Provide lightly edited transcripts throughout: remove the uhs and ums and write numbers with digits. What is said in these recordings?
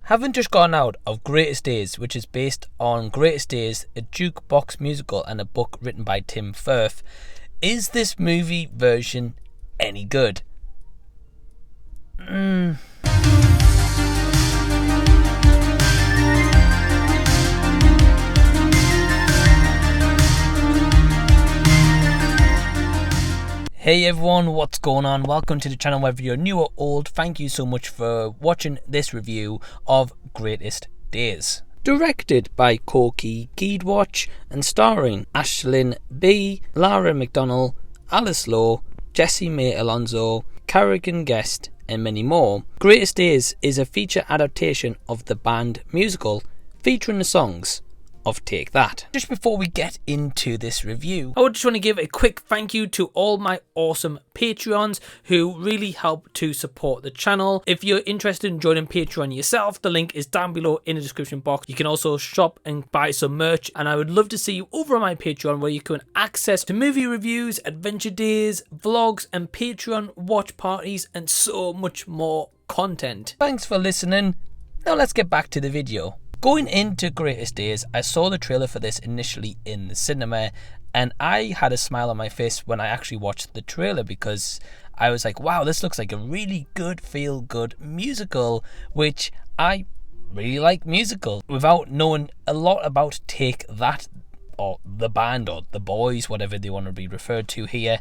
Having just gone out of Greatest Days, which is based on Greatest Days, a Jukebox musical and a book written by Tim Firth, is this movie version any good? Hey everyone, what's going on? Welcome to the channel, whether you're new or old. Thank you so much for watching this review of Greatest Days. Directed by Coky Giedroyc and starring Aisling Bea, Lara McDonnell, Alice Lowe, Jessie Alonzo, Carragon Guest and many more. Greatest Days is a feature adaptation of the band musical featuring the songs of Take That. Just before we get into this review, I would just want to give a quick thank you to all my awesome Patreons who really help to support the channel. If you're interested in joining Patreon yourself, the link is down below in the description box. You can also shop and buy some merch, and I would love to see you over on my Patreon, where you can access to movie reviews, adventure days, vlogs and Patreon watch parties and so much more content. Thanks for listening. Now let's get back to the video. Going into Greatest Days, I saw the trailer for this initially in the cinema, and I had a smile on my face when I actually watched the trailer, because I was like, wow, this looks like a really good feel-good musical, which I really like musicals. Without knowing a lot about Take That, or the band, or the boys, whatever they want to be referred to here,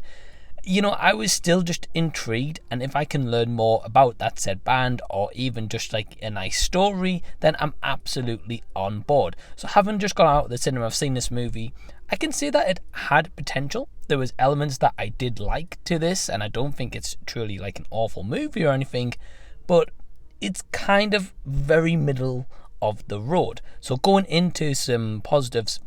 you know, I was still just intrigued, and if I can learn more about that said band, or even just like a nice story, then I'm absolutely on board. So having just got out of the cinema, I've seen this movie, I can say that it had potential. There was elements that I did like to this, and I don't think it's truly like an awful movie or anything, but it's kind of very middle of the road. So going into some positives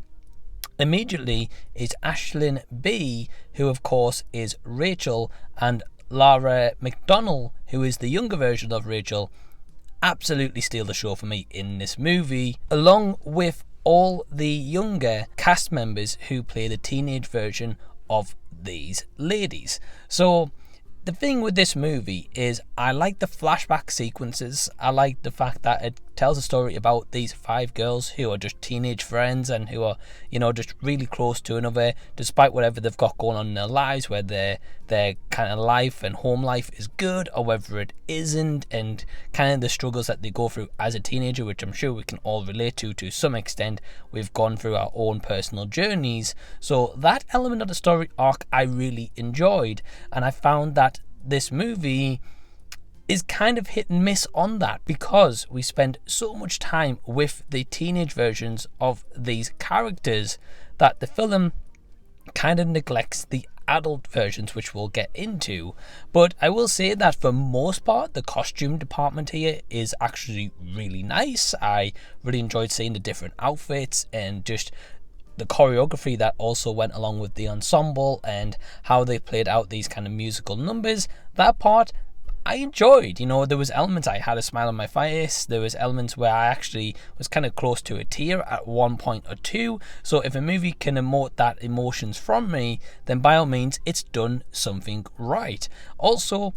immediately is Aisling Bea, who of course is Rachel, and Lara McDonnell, who is the younger version of Rachel, absolutely steal the show for me in this movie, along with all the younger cast members who play the teenage version of these ladies. So the thing with this movie is I like the flashback sequences. I like the fact that it tells a story about these 5 girls who are just teenage friends and who are, you know, just really close to another, despite whatever they've got going on in their lives, where their kind of life and home life is good or whether it isn't, and kind of the struggles that they go through as a teenager, which I'm sure we can all relate to some extent. We've gone through our own personal journeys. So that element of the story arc I really enjoyed, and I found that this movie is kind of hit and miss on that, because we spend so much time with the teenage versions of these characters that the film kind of neglects the adult versions, which we'll get into. But I will say that for most part, the costume department here is actually really nice. I really enjoyed seeing the different outfits and just the choreography that also went along with the ensemble and how they played out these kind of musical numbers. That part I enjoyed. You know, there was elements I had a smile on my face. There was elements where I actually was kind of close to a tear at one point or two. So if a movie can emote that emotions from me, then by all means it's done something right. Also,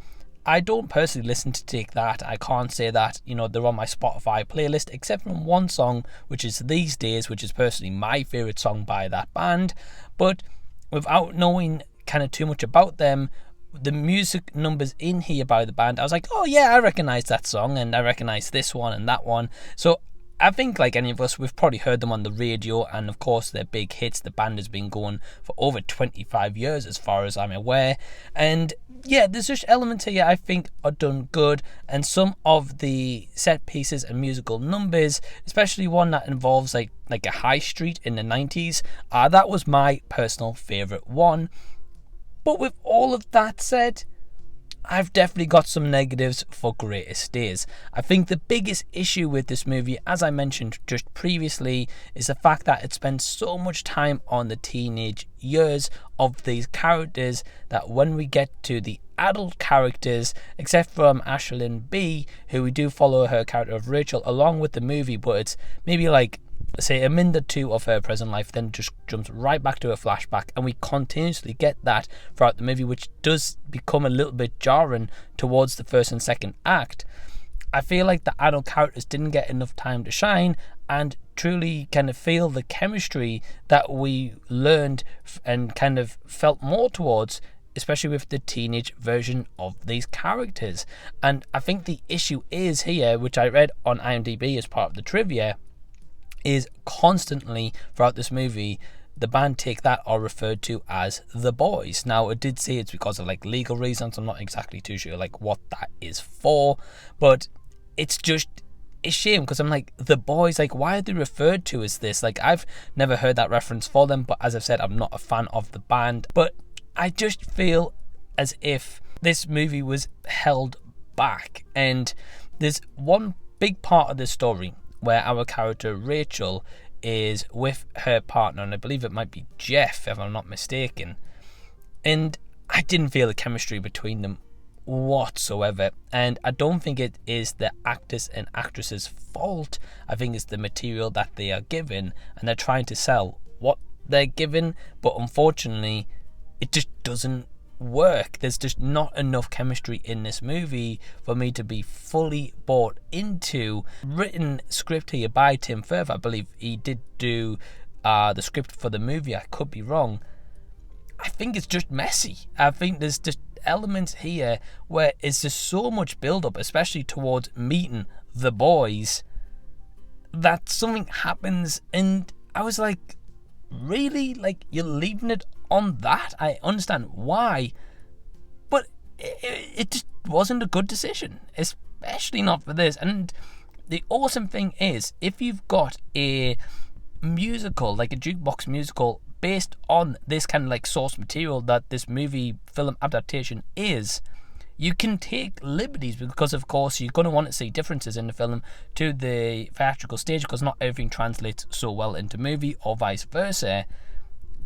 I don't personally listen to Take That. I can't say that, you know, they're on my Spotify playlist, except from one song, which is These Days, which is personally my favourite song by that band. But without knowing kind of too much about them, the music numbers in here by the band, I was like, oh yeah, I recognise that song, and I recognise this one and that one. So I think, like any of us, we've probably heard them on the radio, and of course they're big hits. The band has been going for over 25 years as far as I'm aware, and yeah, there's just elements here I think are done good, and some of the set pieces and musical numbers, especially one that involves like a high street in the 90s, that was my personal favourite one. But with all of that said, I've definitely got some negatives for Greatest Days. I think the biggest issue with this movie, as I mentioned just previously, is the fact that it spends so much time on the teenage years of these characters that when we get to the adult characters, except from Aisling Bea, who we do follow her character of Rachel along with the movie, but it's maybe like, say, a minute or two of her present life, then just jumps right back to a flashback, and we continuously get that throughout the movie, which does become a little bit jarring towards the first and second act. I feel like the adult characters didn't get enough time to shine and truly kind of feel the chemistry that we learned and kind of felt more towards, especially with the teenage version of these characters. And I think the issue is here, which I read on IMDb as part of the trivia, is constantly throughout this movie the band Take That are referred to as the boys. Now, it did say it's because of like legal reasons. I'm not exactly too sure like what that is for, but it's just a shame because I'm like, the boys, like, why are they referred to as this? Like, I've never heard that reference for them, but as I've said, I'm not a fan of the band. But I just feel as if this movie was held back, and there's one big part of the story where our character Rachel is with her partner, and I believe it might be Jeff if I'm not mistaken, and I didn't feel the chemistry between them whatsoever, and I don't think it is the actors and actresses' fault. I think it's the material that they are given, and they're trying to sell what they're given, but unfortunately it just doesn't work. There's just not enough chemistry in this movie for me to be fully bought into. Written script here by Tim Firth. I believe he did do the script for the movie. I could be wrong. I think it's just messy. I think there's just elements here where it's just so much build up, especially towards meeting the boys, that something happens and I was like, really? Like, you're leaving it on that? I understand why, but it just wasn't a good decision, especially not for this. And the awesome thing is, if you've got a musical, like a jukebox musical, based on this kind of like source material that this movie film adaptation is, you can take liberties, because of course you're going to want to see differences in the film to the theatrical stage, because not everything translates so well into movie or vice versa.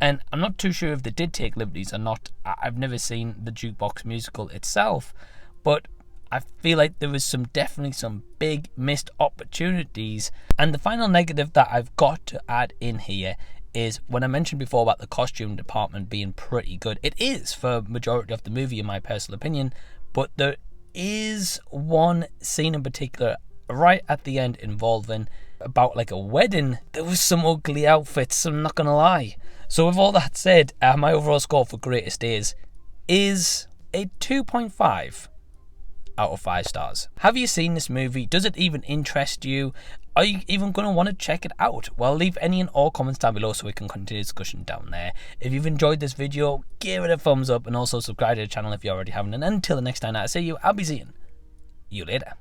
And I'm not too sure if they did take liberties or not. I've never seen the Jukebox musical itself, but I feel like there was definitely some big missed opportunities. And the final negative that I've got to add in here is, when I mentioned before about the costume department being pretty good, it is for majority of the movie in my personal opinion, but there is one scene in particular right at the end involving about like a wedding. There was some ugly outfits, I'm not gonna lie. So with all that said, my overall score for Greatest Days is a 2.5 out of 5 stars. Have you seen this movie? Does it even interest you? Are you even going to want to check it out? Well, leave any and all comments down below so we can continue discussion down there. If you've enjoyed this video, give it a thumbs up, and also subscribe to the channel if you already haven't. And until the next time I see you, I'll be seeing you later.